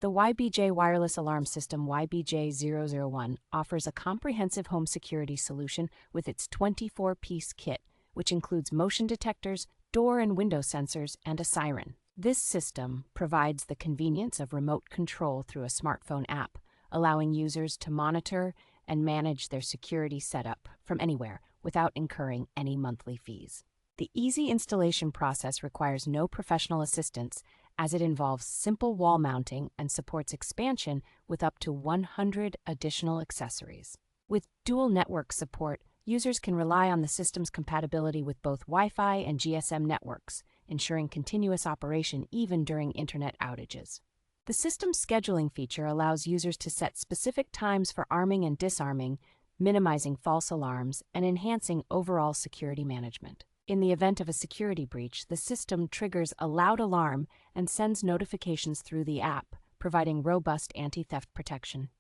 The YBJ wireless alarm system YBJ-001 offers a comprehensive home security solution with its 24-piece kit, which includes motion detectors, door and window sensors, and a siren. This system provides the convenience of remote control through a smartphone app, allowing users to monitor and manage their security setup from anywhere without incurring any monthly fees. The easy installation process requires no professional assistance, as it involves simple wall mounting and supports expansion with up to 100 additional accessories. With dual network support, users can rely on the system's compatibility with both Wi-Fi and GSM networks, ensuring continuous operation even during internet outages. The system's scheduling feature allows users to set specific times for arming and disarming, minimizing false alarms and enhancing overall security management. In the event of a security breach, the system triggers a loud alarm and sends notifications through the app, providing robust anti-theft protection.